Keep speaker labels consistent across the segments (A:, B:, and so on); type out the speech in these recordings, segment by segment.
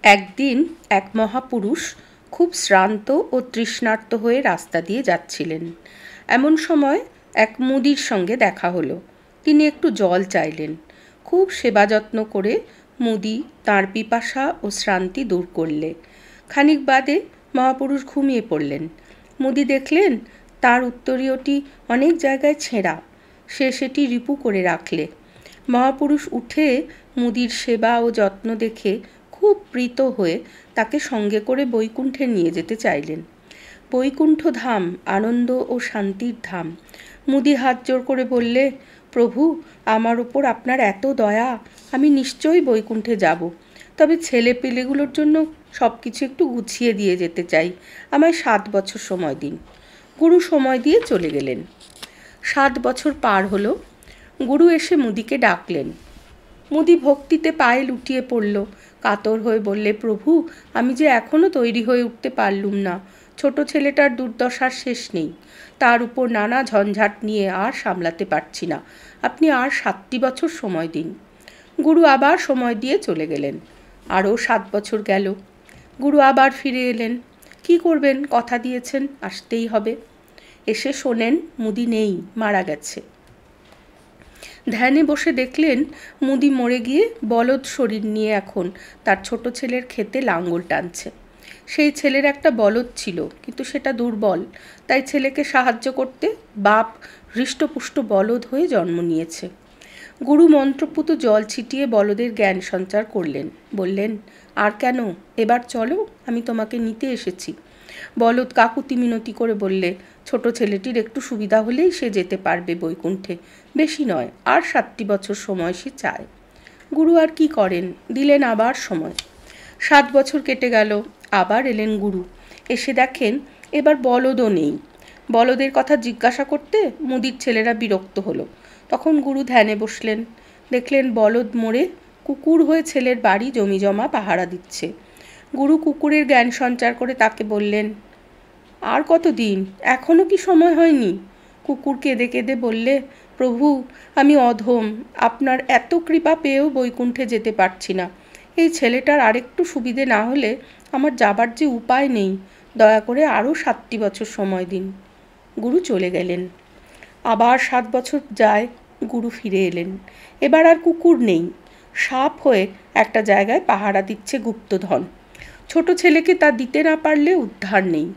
A: একদিন এক মহাপুরুষ খুব শ্রান্ত ও তৃষ্ণার্ত হয়ে রাস্তা দিয়ে যাচ্ছিলেন। এমন সময় এক মুদির সঙ্গে দেখা হলো। তিনি একটু জল চাইলেন। খুব সেবা যত্ন করে মুদি তাঁর পিপাসা ও শ্রান্তি দূর করলে। খানিক বাদে মহাপুরুষ ঘুমিয়ে পড়লেন। মুদি দেখলেন তার উত্তরীয়টি অনেক জায়গায় ছেঁড়া। সে সেটি রিপু করে রাখলে। মহাপুরুষ উঠে মুদির সেবা ও যত্ন দেখে খুব প্রীত হয়ে তাকে সঙ্গে করে বৈকুণ্ঠে নিয়ে যেতে চাইলেন। বৈকুণ্ঠ ধাম আনন্দ ও শান্তির ধাম। মুদি হাত জোর করে বললে, প্রভু, আমার ওপর আপনার এত দয়া, আমি নিশ্চয়ই বৈকুণ্ঠে যাব। তবে ছেলে পেলেগুলোর জন্য সব কিছু একটু গুছিয়ে দিয়ে যেতে চাই। আমায় 7 বছর সময় দিন। গুরু সময় দিয়ে চলে গেলেন। 7 বছর পার হলো। গুরু এসে মুদিকে ডাকলেন। মুদি ভক্তিতে পায়ে লুটিয়ে পড়ল। কাতর হয়ে বললে, প্রভু, আমি যে এখনও তৈরি হয়ে উঠতে পারলুম না। ছোট ছেলেটার দুর্দশার শেষ নেই। তার উপর নানা ঝঞ্ঝাট নিয়ে আর সামলাতে পারছি না। আপনি আর 7টি বছর সময় দিন। গুরু আবার সময় দিয়ে চলে গেলেন। আরও 7 বছর গেল। গুরু আবার ফিরে এলেন। কি করবেন, কথা দিয়েছেন, আসতেই হবে। এসে শোনেন মুদি নেই, মারা গেছে। ধ্যানে বসে দেখলেন মুদি মরে গিয়ে বলদ শরীর নিয়ে এখন তার ছোট ছেলের ক্ষেতে লাঙ্গল টানছে। সেই ছেলের একটা বলদ ছিল, কিন্তু সেটা দুর্বল। তাই ছেলেকে সাহায্য করতে বাপ হৃষ্টপুষ্ট বলদ হয়ে জন্ম নিয়েছে। গুরু মন্ত্রপুত জল ছিটিয়ে বলদের জ্ঞান সঞ্চার করলেন। বললেন, আর কেন, এবার চলো, আমি তোমাকে নিতে এসেছি। বলদ কাকুতি মিনতি করে বললে, ছোট ছেলেটির একটু সুবিধা হলেই সে যেতে পারবে বৈকুণ্ঠে, বেশি নয়, আর 7টি বছর সময় সে চায়। গুরু আর কি করেন, দিলেন আবার সময়। 7 বছর কেটে গেল। আবার এলেন গুরু। এসে দেখেন এবার বলদও নেই। বলদের কথা জিজ্ঞাসা করতে মুদির ছেলেরা বিরক্ত হলো। তখন গুরু ধ্যানে বসলেন। দেখলেন বলদ মরে কুকুর হয়ে ছেলের বাড়ি জমি জমা পাহারা দিচ্ছে। গুরু কুকুরের জ্ঞান সঞ্চার করে তাকে বললেন, আর কতদিন, এখনও কি সময় হয়নি? কুকুর কেঁদে কেঁদে বললে, প্রভু, আমি অধম, আপনার এত কৃপা পেয়েও বৈকুণ্ঠে যেতে পারছি না। এই ছেলেটার আরেকটু সুবিধে না হলে আমার যাবার যে উপায় নেই। দয়া করে আরও 7টি বছর সময় দিন। গুরু চলে গেলেন। আবার 7 বছর যায়। গুরু ফিরে এলেন। এবার আর কুকুর নেই। সাপ হয়ে একটা জায়গায় পাহারা দিচ্ছে গুপ্তধন। ছোট ছেলেকে তা দিতে না পারলে উদ্ধার নেই।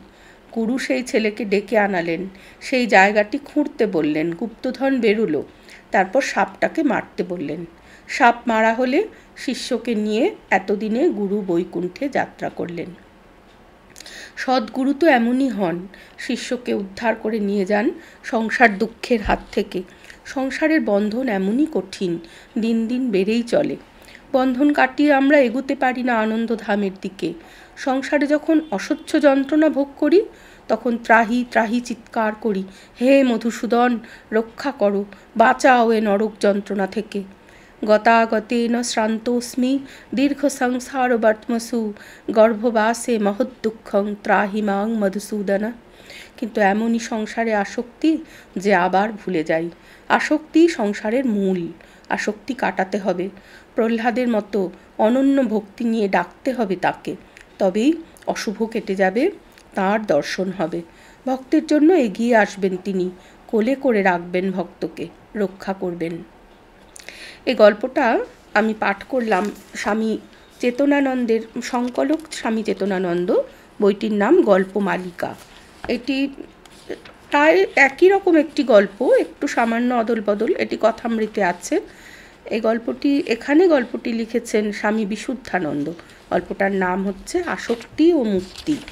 A: গুরু সেই ছেলেকে ডেকে আনালেন। সেই জায়গাটি খুঁড়তে বললেন। গুপ্তধন বেরুলো। তারপর সাপটাকে মারতে বললেন। সাপ মারা হলে শিষ্যকে নিয়ে এতদিনে গুরু বৈকুণ্ঠে যাত্রা করলেন। সদ্গুরু তো এমনই হন, শিষ্যকে উদ্ধার করে নিয়ে যান সংসার দুঃখের হাত থেকে। সংসারের বন্ধন এমনই কঠিন, দিন দিন বেড়েই চলে। বন্ধন কাটিয়ে আমরা এগোতে পারি না আনন্দধামের দিকে। সংসারে যখন অসহ্য যন্ত্রণা ভোগ করি, তখন ত্রাহি ত্রাহি চিৎকার করি, হে মধুসূদন, রক্ষা করো, বাঁচাও এ নরক যন্ত্রণা থেকে। গতাগতেন শ্রান্তোস্মি দীর্ঘ সংসার বর্তমসু গর্ভবাসে মহদ্দুঃখং ত্রাহি মাং মধুসূদন। কিন্তু এমনই সংসারে আসক্তি যে আবার ভুলে যাই। আসক্তি সংসারের মূল। আসক্তি কাটাতে হবে। প্রহ্লাদের মতো অনন্য ভক্তি নিয়ে ডাকতে হবে তাকে। তবেই অশুভ কেটে যাবে, তাঁর দর্শন হবে। ভক্তের জন্য এগিয়ে আসবেন তিনি, কোলে করে রাখবেন ভক্তকে, রক্ষা করবেন। এই গল্পটা আমি পাঠ করলাম স্বামী চেতনানন্দের, সংকলক স্বামী চেতনানন্দ। বইটির নাম গল্পমালিকা। এটি প্রায় একই রকম একটি গল্প, একটু সামান্য অদল বদল। এটি কথামৃতে আছে। এই গল্পটি লিখেছেন স্বামী বিশুদ্ধানন্দ। গল্পটার নাম হচ্ছে আসক্তি ও মুক্তি।